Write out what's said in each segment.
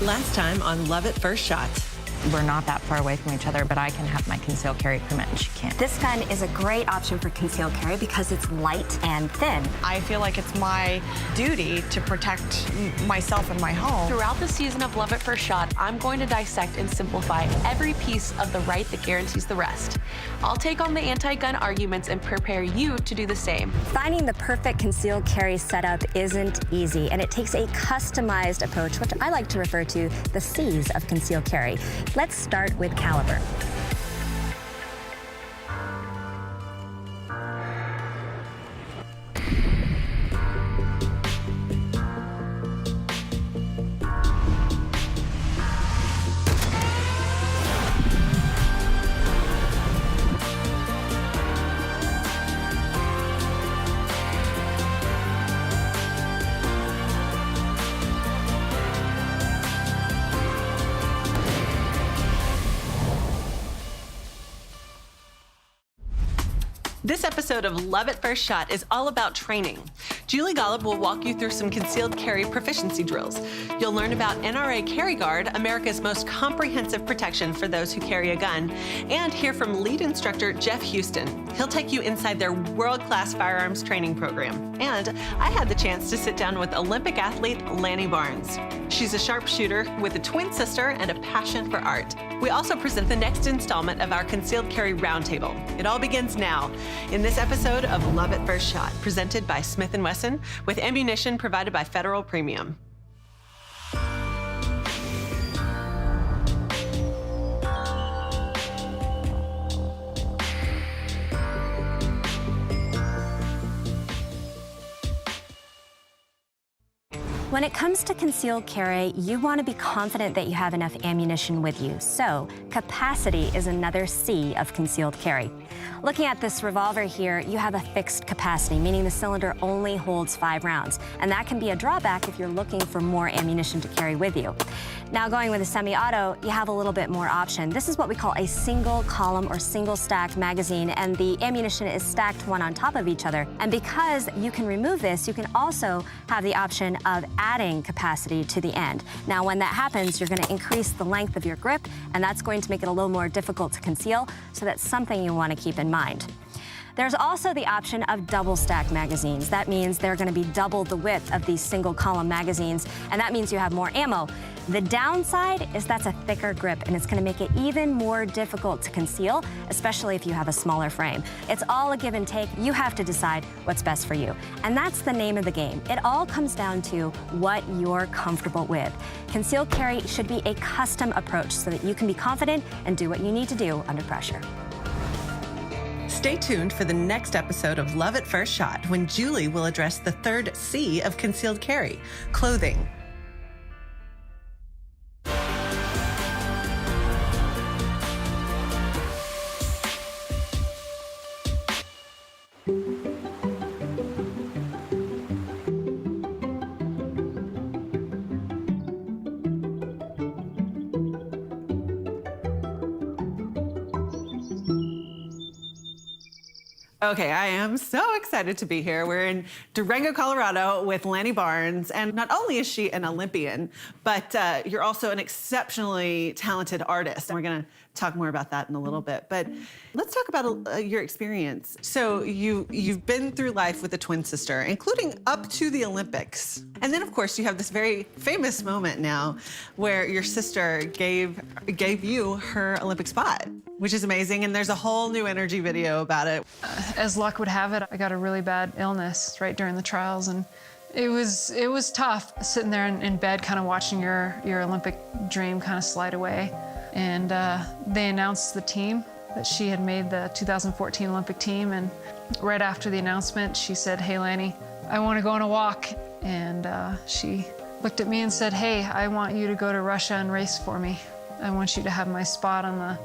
Last time on Love at First Shot. We're not that far away from each other, but I can have my concealed carry permit and she can't. This gun is a great option for concealed carry because it's light and thin. I feel like it's my duty to protect myself and my home. Throughout the season of Love at First Shot, I'm going to dissect and simplify every piece of the right that guarantees the rest. I'll take on the anti-gun arguments and prepare you to do the same. Finding the perfect concealed carry setup isn't easy, and it takes a customized approach, which I like to refer to the C's of concealed carry. Let's start with caliber. This episode of Love at First Shot is all about training. Julie Golob will walk you through some concealed carry proficiency drills. You'll learn about NRA Carry Guard, America's most comprehensive protection for those who carry a gun, and hear from lead instructor Jeff Houston. He'll take you inside their world-class firearms training program. And I had the chance to sit down with Olympic athlete Lanny Barnes. She's a sharpshooter with a twin sister and a passion for art. We also present the next installment of our concealed carry roundtable. It all begins now in this episode of Love at First Shot, presented by Smith & Wesson, with ammunition provided by Federal Premium. When it comes to concealed carry, you want to be confident that you have enough ammunition with you. So, capacity is another C of concealed carry. Looking at this revolver here, you have a fixed capacity, meaning the cylinder only holds 5 rounds. And that can be a drawback if you're looking for more ammunition to carry with you. Now, going with a semi-auto, you have a little bit more option. This is what we call a single column or single stacked magazine, and the ammunition is stacked one on top of each other. And because you can remove this, you can also have the option of adding capacity to the end. Now, when that happens, you're going to increase the length of your grip, and that's going to make it a little more difficult to conceal, so that's something you want to keep in mind. There's also the option of double stack magazines. That means they're going to be double the width of these single column magazines, and that means you have more ammo. The downside is that's a thicker grip, and it's going to make it even more difficult to conceal, especially if you have a smaller frame. It's all a give and take. You have to decide what's best for you. And that's the name of the game. It all comes down to what you're comfortable with. Concealed carry should be a custom approach so that you can be confident and do what you need to do under pressure. Stay tuned for the next episode of Love at First Shot, when Julie will address the third C of concealed carry, clothing. Okay, I am so excited to be here. We're in Durango, Colorado with Lanny Barnes, and not only is she an Olympian, but you're also an exceptionally talented artist. And we're gonna talk more about that in a little bit, but let's talk about your experience. So you've been through life with a twin sister, including up to the Olympics. And then of course you have this very famous moment now where your sister gave you her Olympic spot, which is amazing. And there's a whole new energy video about it. As luck would have it, I got a really bad illness right during the trials, and it was tough sitting there in bed kind of watching your Olympic dream kind of slide away. And they announced the team, that she had made the 2014 Olympic team, and right after the announcement, she said, "Hey, Lanny, I want to go on a walk." And she looked at me and said, "Hey, I want you to go to Russia and race for me. I want you to have my spot on the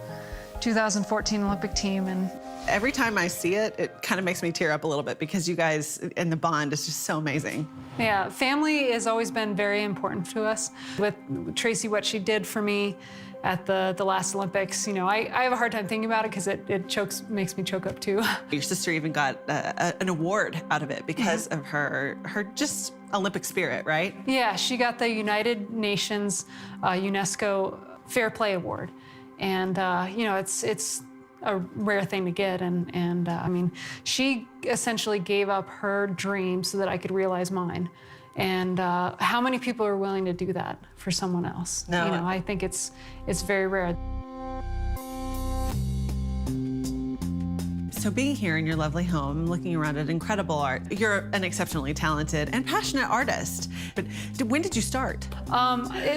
2014 Olympic team." And every time I see it, it kind of makes me tear up a little bit, because you guys and the bond is just so amazing. Yeah, family has always been very important to us. With Tracy, what she did for me, at the last Olympics. You know, I have a hard time thinking about it because it makes me choke up too. Your sister even got an award out of it because of her just Olympic spirit, right? Yeah, she got the United Nations UNESCO Fair Play Award. And, you know, it's a rare thing to get. And I mean, she essentially gave up her dream so that I could realize mine. And how many people are willing to do that for someone else? No. You know, I think it's very rare. So being here in your lovely home, looking around at incredible art, you're an exceptionally talented and passionate artist. But when did you start?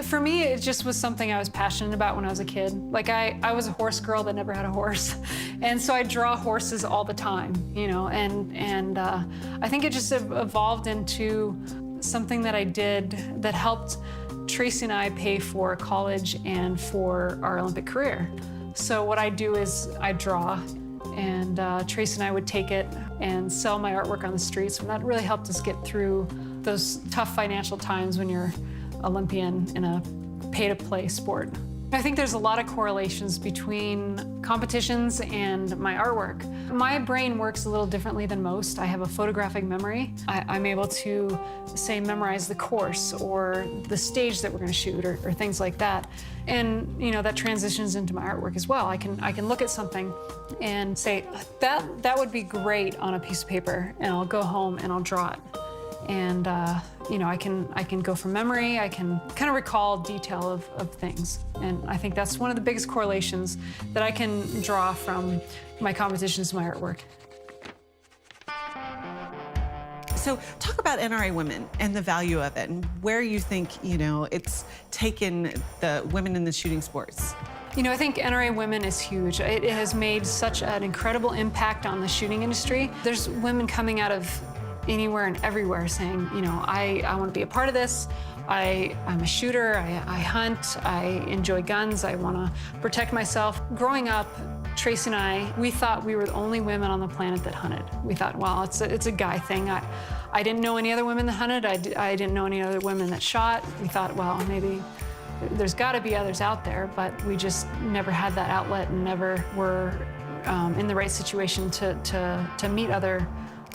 For me, it just was something I was passionate about when I was a kid. Like I was a horse girl that never had a horse. And so I draw horses all the time, you know, and I think it just evolved into something that I did that helped Tracy and I pay for college and for our Olympic career. So what I do is I draw, and Tracy and I would take it and sell my artwork on the streets, and that really helped us get through those tough financial times when you're Olympian in a pay-to-play sport. I think there's a lot of correlations between competitions and my artwork. My brain works a little differently than most. I have a photographic memory. I'm able to, say, memorize the course or the stage that we're going to shoot or things like that. And, you know, that transitions into my artwork as well. I can look at something and say, that would be great on a piece of paper, and I'll go home and I'll draw it. And, you know, I can go from memory, I can kind of recall detail of things. And I think that's one of the biggest correlations that I can draw from my competitions to my artwork. So talk about NRA Women and the value of it and where you think, you know, it's taken the women in the shooting sports. You know, I think NRA Women is huge. It has made such an incredible impact on the shooting industry. There's women coming out of anywhere and everywhere saying, you know, I want to be a part of this. I'm a shooter, I hunt, I enjoy guns, I want to protect myself. Growing up, Tracy and I, we thought we were the only women on the planet that hunted. We thought, well, it's a guy thing. I didn't know any other women that hunted. I didn't know any other women that shot. We thought, well, maybe there's got to be others out there, but we just never had that outlet and never were in the right situation to meet other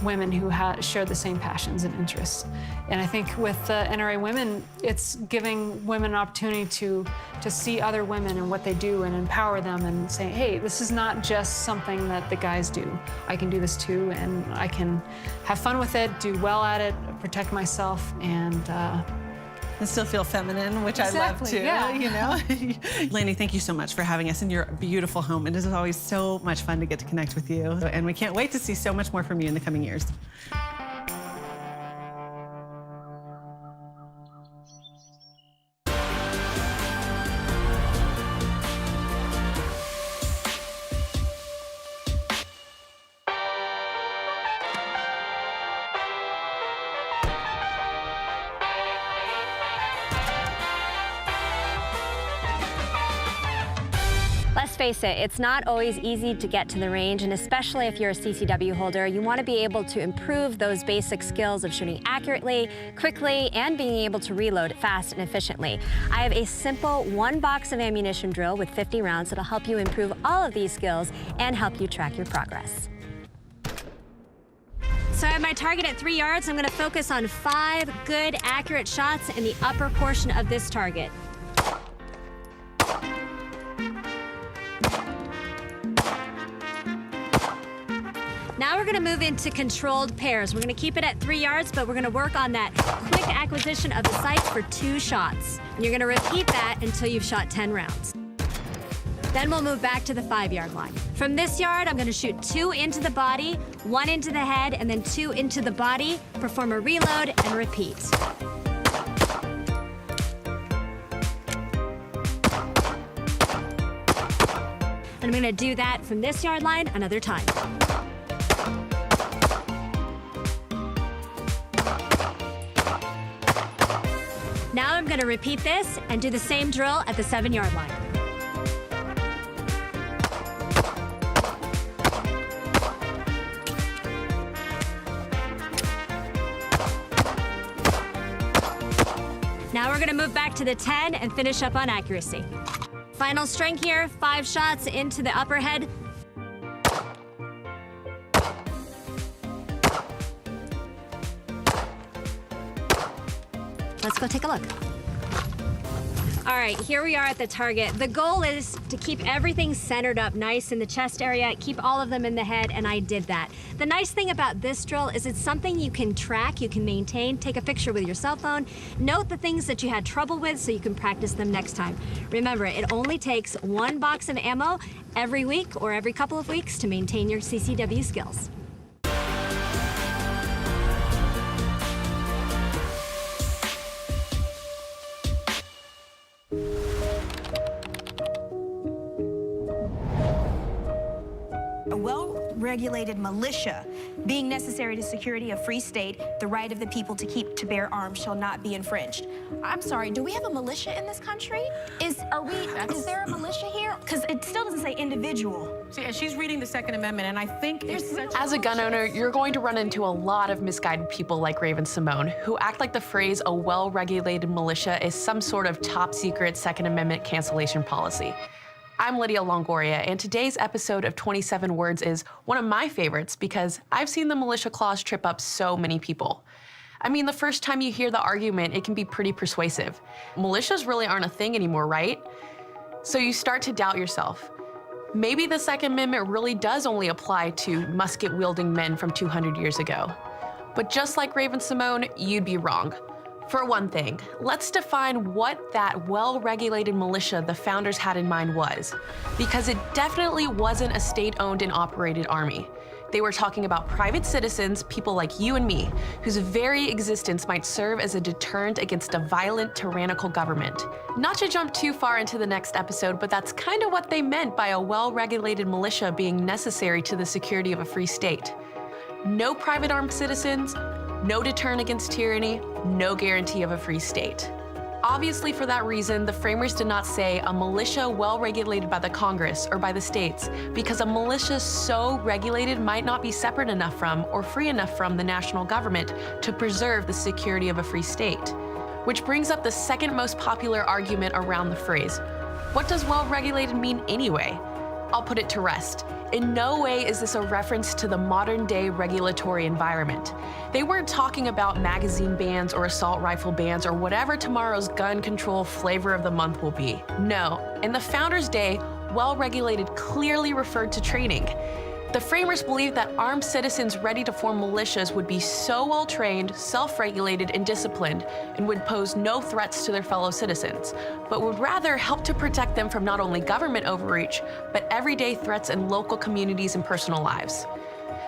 women who shared the same passions and interests. And I think with NRA Women, it's giving women an opportunity to see other women and what they do and empower them and say, hey, this is not just something that the guys do. I can do this too, and I can have fun with it, do well at it, protect myself, and still feel feminine, which exactly, I love too, yeah. you know? Lanny, thank you so much for having us in your beautiful home. It is always so much fun to get to connect with you. And we can't wait to see so much more from you in the coming years. Let's face it, it's not always easy to get to the range, and especially if you're a CCW holder, you want to be able to improve those basic skills of shooting accurately, quickly, and being able to reload fast and efficiently. I have a simple 1 box of ammunition drill with 50 rounds that'll help you improve all of these skills and help you track your progress. So I have my target at 3 yards. I'm going to focus on 5 good, accurate shots in the upper portion of this target. Now we're going to move into controlled pairs. We're going to keep it at 3 yards, but we're going to work on that quick acquisition of the sights for 2 shots. And you're going to repeat that until you've shot 10 rounds. Then we'll move back to the 5-yard line. From this yard, I'm going to shoot 2 into the body, 1 into the head, and then 2 into the body, perform a reload, and repeat. And I'm going to do that from this yard line another time. Now I'm going to repeat this and do the same drill at the 7-yard line. Now we're going to move back to the 10 and finish up on accuracy. Final string here, 5 shots into the upper head. Let's go take a look. All right, here we are at the target. The goal is to keep everything centered up nice in the chest area, keep all of them in the head, and I did that. The nice thing about this drill is it's something you can track, you can maintain, take a picture with your cell phone, note the things that you had trouble with so you can practice them next time. Remember, it only takes 1 box of ammo every week or every couple of weeks to maintain your CCW skills. A well-regulated militia being necessary to security of free state, the right of the people to keep to bear arms shall not be infringed. I'm sorry, do we have a militia in this country? Is there a militia here? Because it still doesn't say individual. See, she's reading the Second Amendment, and I think As a gun owner, you're going to run into a lot of misguided people like Raven-Symoné, who act like the phrase a well-regulated militia is some sort of top-secret Second Amendment cancellation policy. I'm Lydia Longoria, and today's episode of 27 Words is one of my favorites because I've seen the militia clause trip up so many people. I mean, the first time you hear the argument, it can be pretty persuasive. Militias really aren't a thing anymore, right? So you start to doubt yourself. Maybe the Second Amendment really does only apply to musket-wielding men from 200 years ago. But just like Raven-Symoné, you'd be wrong. For one thing, let's define what that well-regulated militia the founders had in mind was, because it definitely wasn't a state-owned and operated army. They were talking about private citizens, people like you and me, whose very existence might serve as a deterrent against a violent, tyrannical government. Not to jump too far into the next episode, but that's kind of what they meant by a well-regulated militia being necessary to the security of a free state. No private armed citizens, no deterrent against tyranny, no guarantee of a free state. Obviously, for that reason, the framers did not say a militia well regulated by the Congress or by the states, because a militia so regulated might not be separate enough from or free enough from the national government to preserve the security of a free state. Which brings up the second most popular argument around the phrase. What does well regulated mean anyway? I'll put it to rest. In no way is this a reference to the modern-day regulatory environment. They weren't talking about magazine bans or assault rifle bans or whatever tomorrow's gun control flavor of the month will be. No, in the founders' day, well-regulated clearly referred to training. The framers believed that armed citizens ready to form militias would be so well-trained, self-regulated, and disciplined, and would pose no threats to their fellow citizens, but would rather help to protect them from not only government overreach, but everyday threats in local communities and personal lives.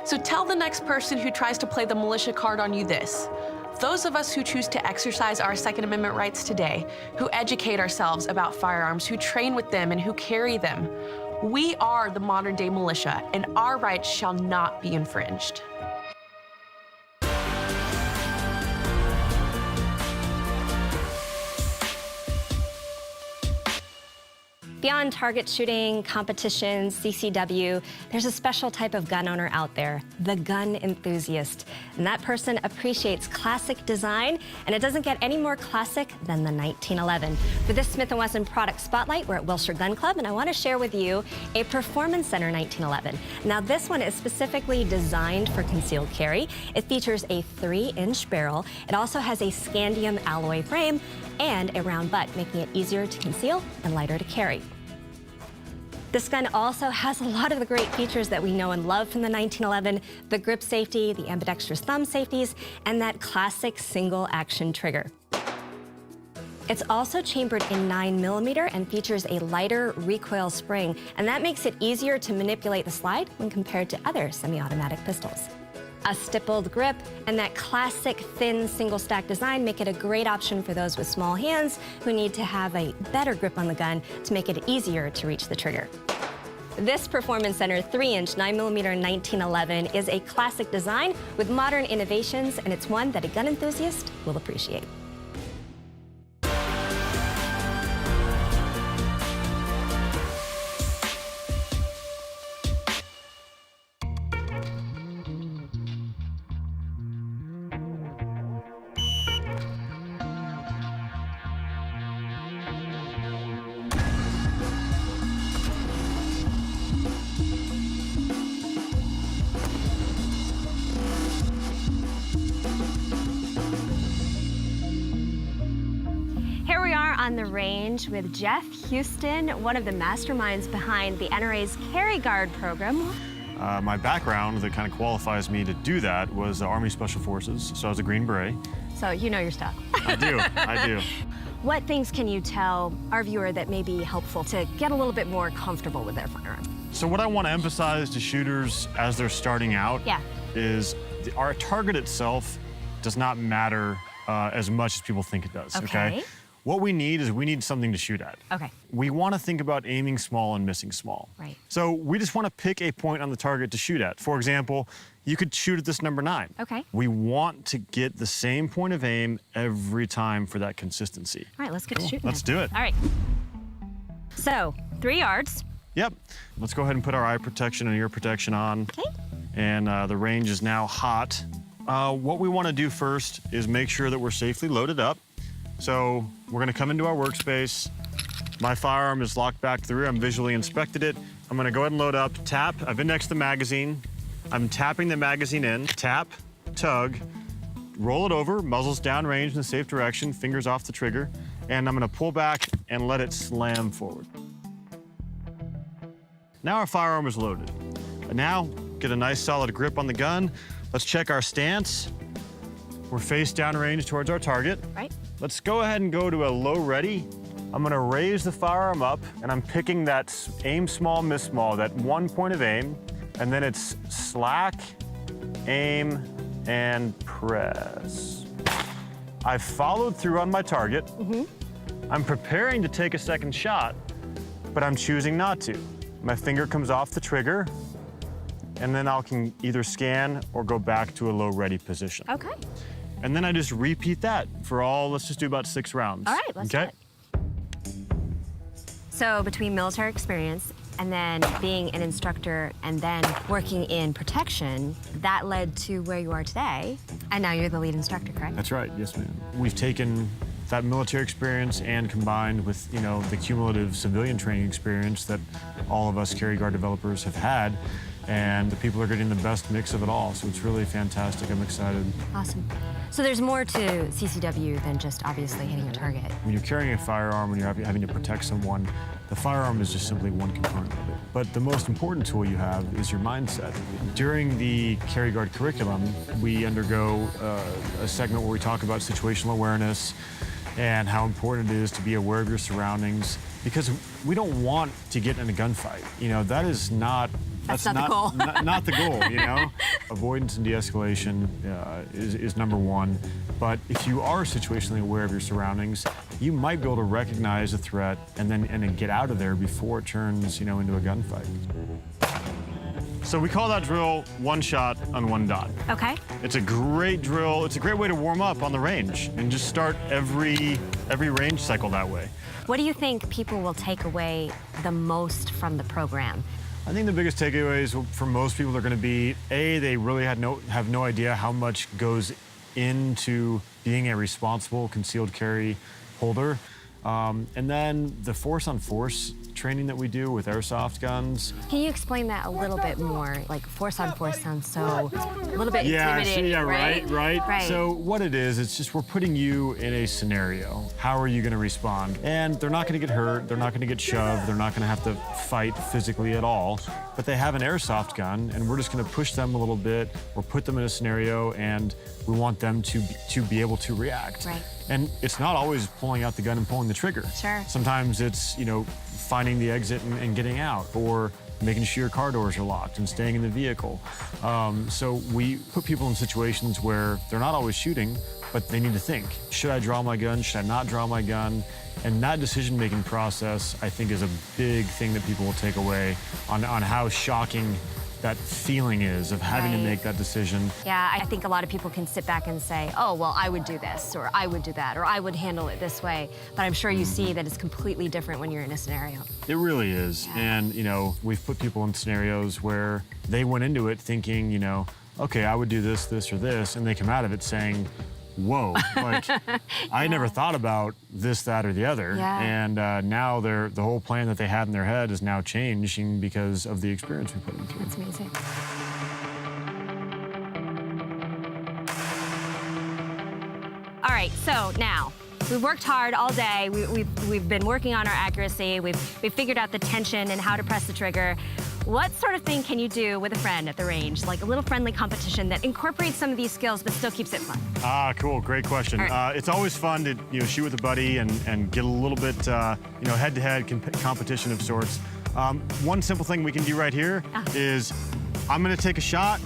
So tell the next person who tries to play the militia card on you this. Those of us who choose to exercise our Second Amendment rights today, who educate ourselves about firearms, who train with them, and who carry them, we are the modern-day militia, and our rights shall not be infringed. Beyond target shooting, competitions, CCW, there's a special type of gun owner out there, the gun enthusiast. And that person appreciates classic design, and it doesn't get any more classic than the 1911. For this Smith & Wesson product spotlight, we're at Wilshire Gun Club, and I want to share with you a Performance Center 1911. Now, this one is specifically designed for concealed carry. It features a 3-inch barrel. It also has a scandium alloy frame and a round butt, making it easier to conceal and lighter to carry. This gun also has a lot of the great features that we know and love from the 1911, the grip safety, the ambidextrous thumb safeties, and that classic single action trigger. It's also chambered in 9mm and features a lighter recoil spring, and that makes it easier to manipulate the slide when compared to other semi-automatic pistols. A stippled grip and that classic thin single stack design make it a great option for those with small hands who need to have a better grip on the gun to make it easier to reach the trigger. This Performance Center 3-inch 9mm 1911 is a classic design with modern innovations, and it's one that a gun enthusiast will appreciate. on the range with Jeff Houston, one of the masterminds behind the NRA's Carry Guard Program. My background that kind of qualifies me to do that was Army Special Forces, so I was a Green Beret. So you know your stuff. I do, I do. What things can you tell our viewer that may be helpful to get a little bit more comfortable with their firearm? So what I want to emphasize to shooters as they're starting out is our target itself does not matter as much as people think it does, okay? What we need is something to shoot at. Okay. We want to think about aiming small and missing small. Right. So we just want to pick a point on the target to shoot at. For example, you could shoot at this number 9. Okay. We want to get the same point of aim every time for that consistency. All right, let's get shooting. Let's do it. All right. So 3 yards. Yep. Let's go ahead and put our eye protection and ear protection on. Okay. And the range is now hot. What we want to do first is make sure that we're safely loaded up. So we're going to come into our workspace. My firearm is locked back to the rear. I'm visually inspected it. I'm going to go ahead and load up. Tap. I've indexed the magazine. I'm tapping the magazine in. Tap, tug, roll it over, muzzle's downrange in the safe direction, fingers off the trigger, and I'm going to pull back and let it slam forward. Now our firearm is loaded. Now, get a nice solid grip on the gun. Let's check our stance. We're face downrange towards our target. Right. Let's go ahead and go to a low ready. I'm gonna raise the firearm up, and I'm picking that aim small, miss small, that one point of aim, and then it's slack, aim, and press. I've followed through on my target. I'm preparing to take a second shot, but I'm choosing not to. My finger comes off the trigger, and then I can either scan or go back to a low ready position. Okay. And then I just repeat that for let's just do about 6 rounds. All right, let's do it. So between military experience and then being an instructor and then working in protection, that led to where you are today. And now you're the lead instructor, correct? That's right, yes ma'am. We've taken that military experience and combined with, the cumulative civilian training experience that all of us Carry Guard developers have had, and the people are getting the best mix of it all. So it's really fantastic. I'm excited. Awesome. So there's more to CCW than just obviously hitting a target. When you're carrying a firearm, when you're having to protect someone, the firearm is just simply one component of it. But the most important tool you have is your mindset. During the Carry Guard curriculum, we undergo a segment where we talk about situational awareness and how important it is to be aware of your surroundings, because we don't want to get in a gunfight. That is not That's not the goal. not the goal, Avoidance and de-escalation is number 1. But if you are situationally aware of your surroundings, you might be able to recognize a threat and then get out of there before it turns, into a gunfight. So we call that drill 1 shot on 1 dot. Okay. It's a great drill. It's a great way to warm up on the range and just start every range cycle that way. What do you think people will take away the most from the program? I think the biggest takeaways for most people are going to be, A, they really have no idea how much goes into being a responsible concealed carry holder. And then the force-on-force training that we do with airsoft guns. Can you explain that a little bit more? Like force-on-force sounds so a little bit intimidating, right. So what it is, it's just we're putting you in a scenario. How are you going to respond? And they're not going to get hurt. They're not going to get shoved. They're not going to have to fight physically at all. But they have an airsoft gun, and we're just going to push them a little bit or put them in a scenario, and we want them to be able to react. Right. And it's not always pulling out the gun and pulling the trigger. Sure. Sometimes it's, finding the exit and getting out, or making sure your car doors are locked and staying in the vehicle. So we put people in situations where they're not always shooting, but they need to think, should I draw my gun? Should I not draw my gun? And that decision-making process, I think, is a big thing that people will take away on how shocking that feeling is of having to make that decision. Yeah, I think a lot of people can sit back and say, oh, well, I would do this, or I would do that, or I would handle it this way. But I'm sure you see that it's completely different when you're in a scenario. It really is. Yeah. And, we've put people in scenarios where they went into it thinking, okay, I would do this, this, or this, and they come out of it saying, whoa, like, I never thought about this, that, or the other. Yeah. And now the whole plan that they had in their head is now changing because of the experience we put them through. That's amazing. All right, so now, we've worked hard all day. We've been working on our accuracy. We've figured out the tension and how to press the trigger. What sort of thing can you do with a friend at the range? Like a little friendly competition that incorporates some of these skills but still keeps it fun? Cool, great question. Right. It's always fun to shoot with a buddy and get a little bit head-to-head competition of sorts. One simple thing we can do right here is I'm gonna take a shot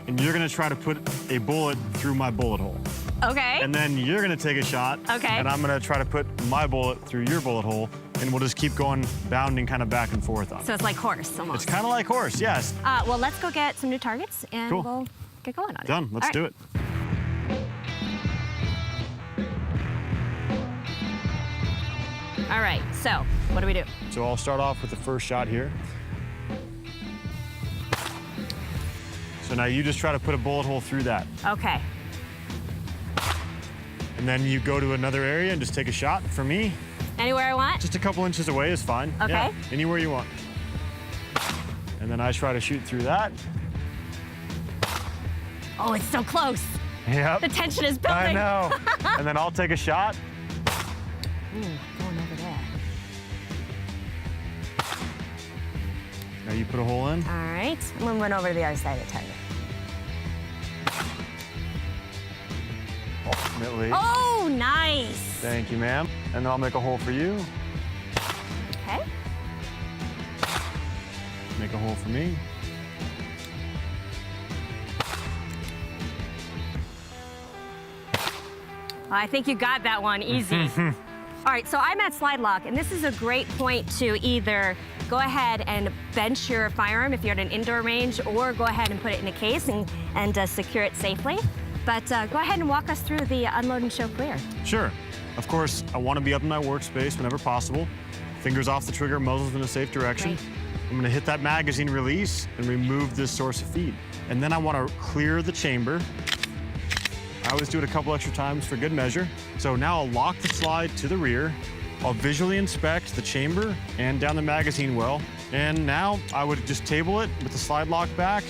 and you're gonna try to put a bullet through my bullet hole. Okay. And then you're gonna take a shot. Okay. And I'm gonna try to put my bullet through your bullet hole, and we'll just keep going, bounding kind of back and forth on it. So it's like horse, almost. It's kind of like horse, yes. Well, let's go get some new targets, and Cool. we'll get going on it. Done, let's do it. All right, so what do we do? So I'll start off with the first shot here. So now you just try to put a bullet hole through that. Okay. And then you go to another area and just take a shot for me. Anywhere I want? Just a couple inches away is fine. Okay. Yeah, anywhere you want. And then I try to shoot through that. Oh, it's so close. Yep. The tension is building. I know. And then I'll take a shot. Ooh, going over there. Now you put a hole in. All right, I'm gonna run over to the other side of the target. Ultimately. Oh, nice. Thank you, ma'am. And then I'll make a hole for you. Okay. Make a hole for me. I think you got that one easy. All right, so I'm at slide lock, and this is a great point to either go ahead and bench your firearm if you're at an indoor range, or go ahead and put it in a case and secure it safely. But go ahead and walk us through the unload and show clear. Sure. Of course, I want to be up in my workspace whenever possible. Fingers off the trigger, muzzles in a safe direction. Great. I'm going to hit that magazine release and remove this source of feed. And then I want to clear the chamber. I always do it a couple extra times for good measure. So now I'll lock the slide to the rear. I'll visually inspect the chamber and down the magazine well. And now I would just table it with the slide lock back.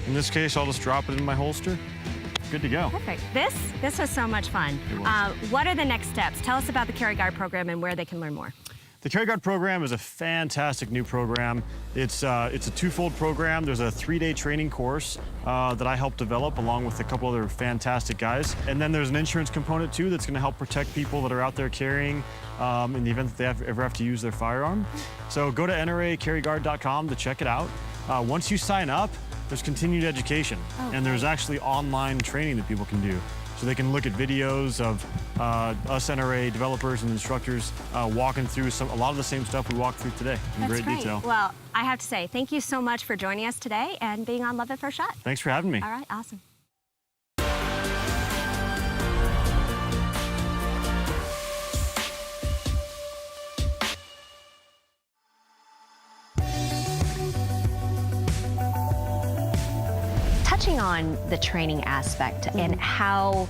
In this case, I'll just drop it in my holster. Good to go. Perfect. This was so much fun. What are the next steps? Tell us about the Carry Guard program and where they can learn more. The Carry Guard program is a fantastic new program. It's a twofold program. There's a 3-day training course that I helped develop along with a couple other fantastic guys. And then there's an insurance component too that's gonna help protect people that are out there carrying in the event that they ever have to use their firearm. So go to NRACarryGuard.com to check it out. Once you sign up, there's continued education. And there's actually online training that people can do. So they can look at videos of us NRA developers and instructors walking through a lot of the same stuff we walked through today in great detail. Well, I have to say, thank you so much for joining us today and being on Love at First Shot. Thanks for having me. All right, awesome. Touching on the training aspect and how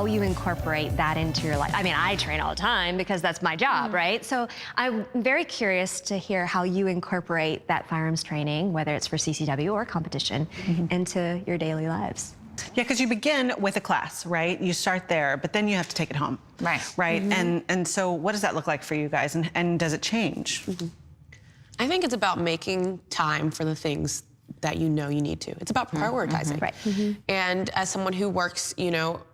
you incorporate that into your life. I mean, I train all the time because that's my job, right? So I'm very curious to hear how you incorporate that firearms training, whether it's for CCW or competition, into your daily lives. Yeah, because you begin with a class, right? You start there, but then you have to take it home. Right. Right? And so what does that look like for you guys, and does it change? I think it's about making time for the things that you know you need to. It's about prioritizing. Right. And as someone who works,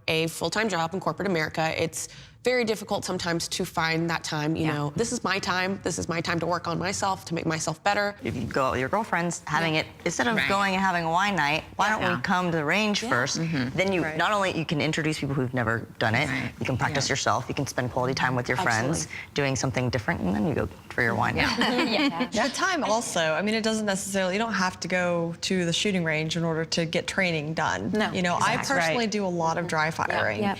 a full-time job in corporate America, it's very difficult sometimes to find that time, you know, this is my time to work on myself, to make myself better. If you go out with your girlfriends, having it, instead of going and having a wine night, why don't we come to the range first? Then you, not only you can introduce people who've never done it, you can practice yourself, you can spend quality time with your friends, doing something different, and then you go for your wine night. The time also, I mean, it doesn't necessarily, you don't have to go to the shooting range in order to get training done. No, I personally do a lot of dry firing.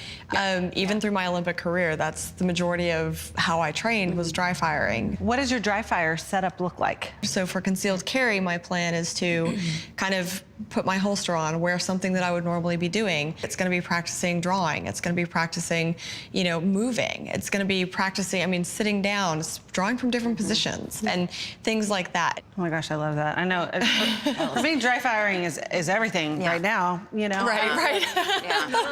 Even through my Olympic career, that's the majority of how I trained was dry firing. What does your dry fire setup look like? So for concealed carry, my plan is to kind of put my holster on, wear something that I would normally be doing. It's going to be practicing drawing. It's going to be practicing, moving. It's going to be practicing, sitting down, drawing from different positions and things like that. Oh my gosh, I love that. I know. For me, dry firing is everything right now, Right.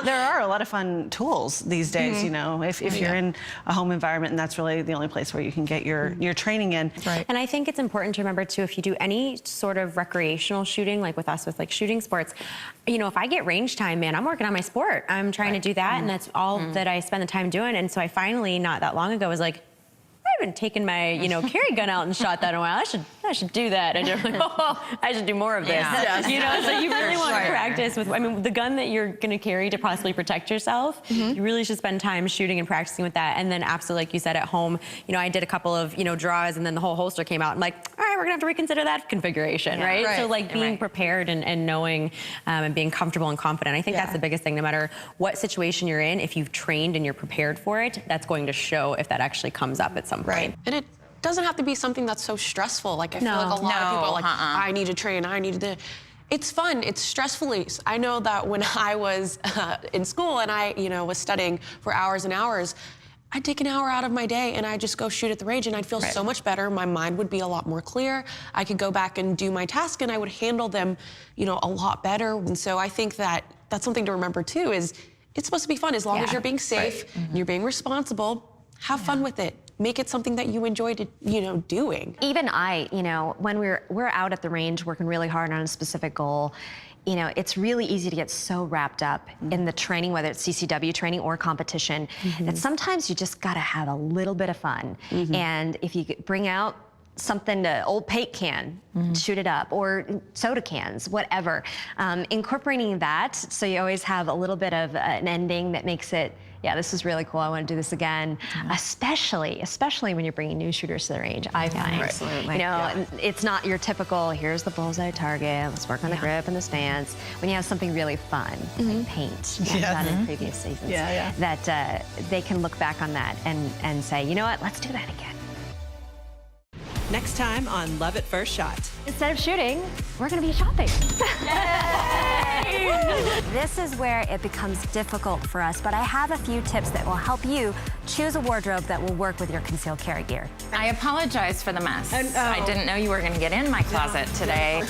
There are a lot of fun tools these days, if you're in a home environment, and that's really the only place where you can get your training in. Right. And I think it's important to remember too, if you do any sort of recreational shooting, like with us with like shooting sports, if I get range time, man, I'm working on my sport. I'm trying to do that, and that's all that I spend the time doing. And so I finally, not that long ago, was like, I haven't taken my, carry gun out and shot that in a while. I should do that. And I'm like, I should do more of this. Yeah. So you really want to practice with, the gun that you're going to carry to possibly protect yourself. You really should spend time shooting and practicing with that. And then absolutely, like you said, at home, I did a couple of, draws, and then the whole holster came out. I'm like, all right, we're gonna have to reconsider that configuration, right? So like being prepared and knowing and being comfortable and confident. I think that's the biggest thing. No matter what situation you're in, if you've trained and you're prepared for it, that's going to show if that actually comes up at some point. And it doesn't have to be something that's so stressful. Like I feel like a lot of people are like, I need to train, I need to. It's fun, it's stressful. I know that when I was in school and I, was studying for hours and hours, I'd take an hour out of my day and I'd just go shoot at the range, and I'd feel so much better. My mind would be a lot more clear. I could go back and do my task and I would handle them, a lot better. And so I think that that's something to remember too, is it's supposed to be fun as long as you're being safe, you're being responsible, have fun with it. Make it something that you enjoy doing. Even when we're out at the range working really hard on a specific goal, it's really easy to get so wrapped up in the training, whether it's CCW training or competition, that sometimes you just gotta have a little bit of fun. And if you could bring out something, to old paint can, shoot it up, or soda cans, whatever. Incorporating that, so you always have a little bit of an ending that makes it, this is really cool, I want to do this again. Especially when you're bringing new shooters to the range, I find. Absolutely. It's not your typical, here's the bullseye target, let's work on the grip and the stance. When you have something really fun, like paint, done in previous seasons, that they can look back on that and say, you know what, let's do that again. Next time on Love at First Shot. Instead of shooting, we're gonna be shopping. This is where it becomes difficult for us, but I have a few tips that will help you choose a wardrobe that will work with your concealed carry gear. I apologize for the mess. I didn't know you were going to get in my closet today.